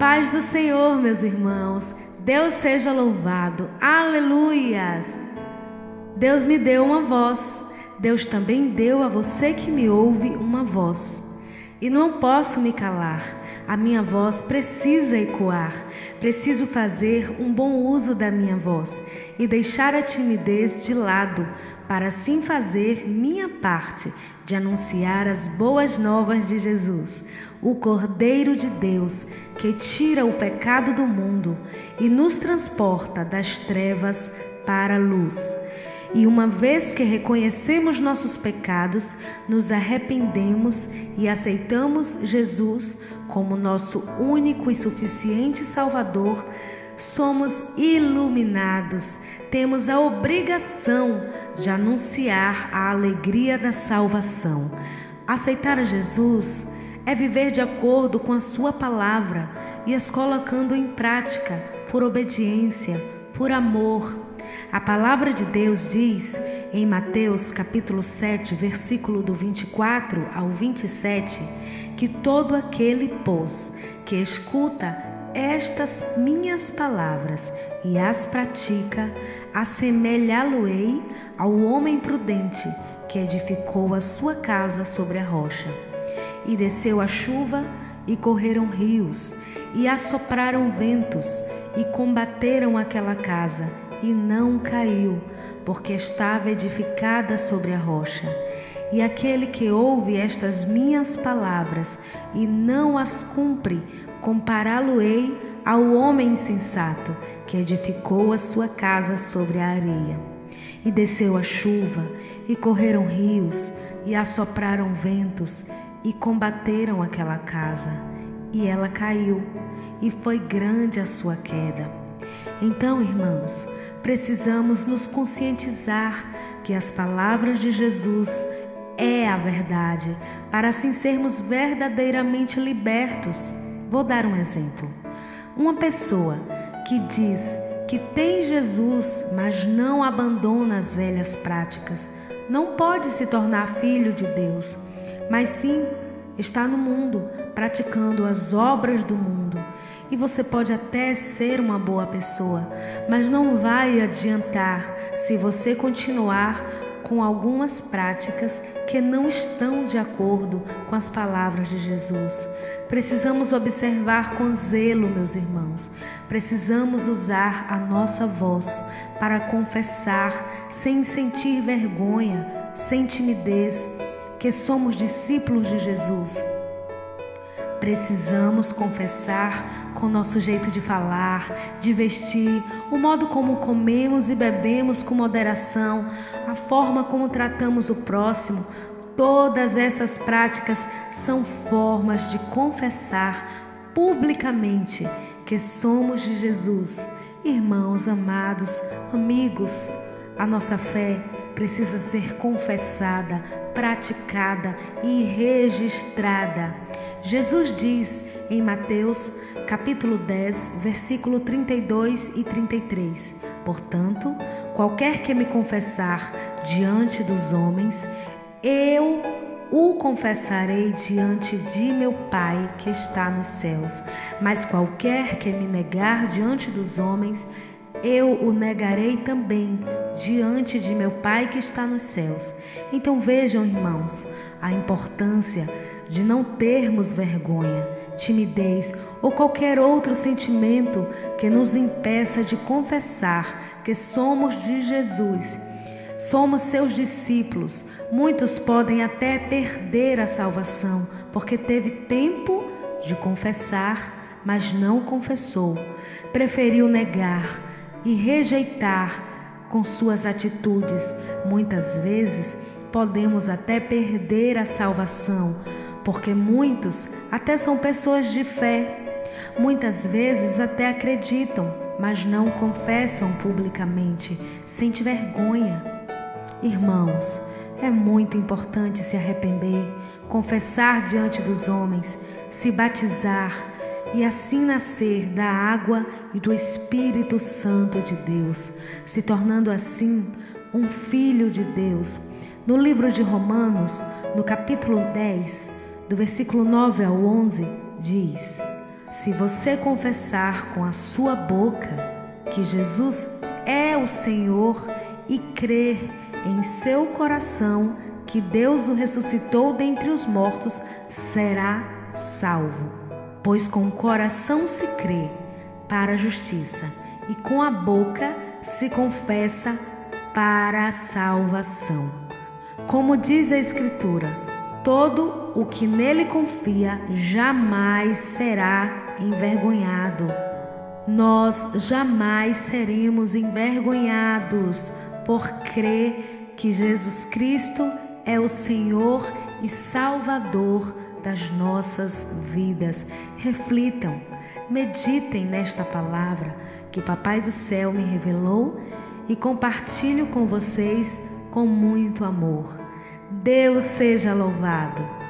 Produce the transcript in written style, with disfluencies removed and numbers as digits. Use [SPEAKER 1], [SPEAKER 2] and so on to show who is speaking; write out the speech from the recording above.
[SPEAKER 1] paz do Senhor, meus irmãos. Deus seja louvado. Aleluias! Deus me deu uma voz. Deus também deu a você que me ouve uma voz. E não posso me calar. A minha voz precisa ecoar. Preciso fazer um bom uso da minha voz e deixar a timidez de lado, para assim fazer minha parte de anunciar as boas novas de Jesus, o Cordeiro de Deus, que tira o pecado do mundo e nos transporta das trevas para a luz. E uma vez que reconhecemos nossos pecados, nos arrependemos e aceitamos Jesus como nosso único e suficiente Salvador, somos iluminados. Temos a obrigação de anunciar a alegria da salvação. Aceitar a Jesus é viver de acordo com a sua palavra e as colocando em prática por obediência, por amor. A palavra de Deus diz em Mateus capítulo 7, versículo do 24 ao 27, que todo aquele, pois, que escuta estas minhas palavras e as pratica, assemelhá-lo-ei ao homem prudente que edificou a sua casa sobre a rocha. E desceu a chuva, e correram rios, e assopraram ventos, e combateram aquela casa, e não caiu, porque estava edificada sobre a rocha. E aquele que ouve estas minhas palavras e não as cumpre, compará-lo-ei ao homem insensato, que edificou a sua casa sobre a areia. E desceu a chuva, e correram rios, e assopraram ventos, e combateram aquela casa, e ela caiu, e foi grande a sua queda. Então, irmãos, precisamos nos conscientizar que as palavras de Jesus é a verdade, para assim sermos verdadeiramente libertos. Vou dar um exemplo. Uma pessoa que diz que tem Jesus, mas não abandona as velhas práticas, não pode se tornar filho de Deus, mas sim está no mundo, praticando as obras do mundo. E você pode até ser uma boa pessoa, mas não vai adiantar se você continuar com algumas práticas que não estão de acordo com as palavras de Jesus. Precisamos observar com zelo, meus irmãos. Precisamos usar a nossa voz para confessar sem sentir vergonha, sem timidez, que somos discípulos de Jesus. Precisamos confessar com nosso jeito de falar, de vestir, o modo como comemos e bebemos com moderação, a forma como tratamos o próximo. Todas essas práticas são formas de confessar publicamente que somos de Jesus. Irmãos amados, amigos, a nossa fé precisa ser confessada, praticada e registrada. Jesus diz em Mateus capítulo 10, versículo 32 e 33: portanto, qualquer que me confessar diante dos homens, eu o confessarei diante de meu Pai que está nos céus. Mas qualquer que me negar diante dos homens, eu o negarei também diante de meu Pai que está nos céus. Então vejam, irmãos, a importância de não termos vergonha, timidez ou qualquer outro sentimento que nos impeça de confessar que somos de Jesus. Somos seus discípulos. Muitos podem até perder a salvação porque teve tempo de confessar, mas não confessou. Preferiu negar e rejeitar com suas atitudes. Muitas vezes podemos até perder a salvação, porque muitos até são pessoas de fé. Muitas vezes até acreditam, mas não confessam publicamente, sente vergonha. Irmãos, é muito importante se arrepender, confessar diante dos homens, se batizar e assim nascer da água e do Espírito Santo de Deus, se tornando assim um filho de Deus. No livro de Romanos, no capítulo 10, do versículo 9 ao 11, diz: Se você confessar com a sua boca que Jesus é o Senhor e crer em seu coração que Deus o ressuscitou dentre os mortos, será salvo. Pois com o coração se crê para a justiça e com a boca se confessa para a salvação. Como diz a Escritura, todo o que nele confia jamais será envergonhado. Nós jamais seremos envergonhados por crer que Jesus Cristo é o Senhor e Salvador das nossas vidas. Reflitam, meditem nesta palavra que Papai do Céu me revelou e compartilho com vocês com muito amor. Deus seja louvado!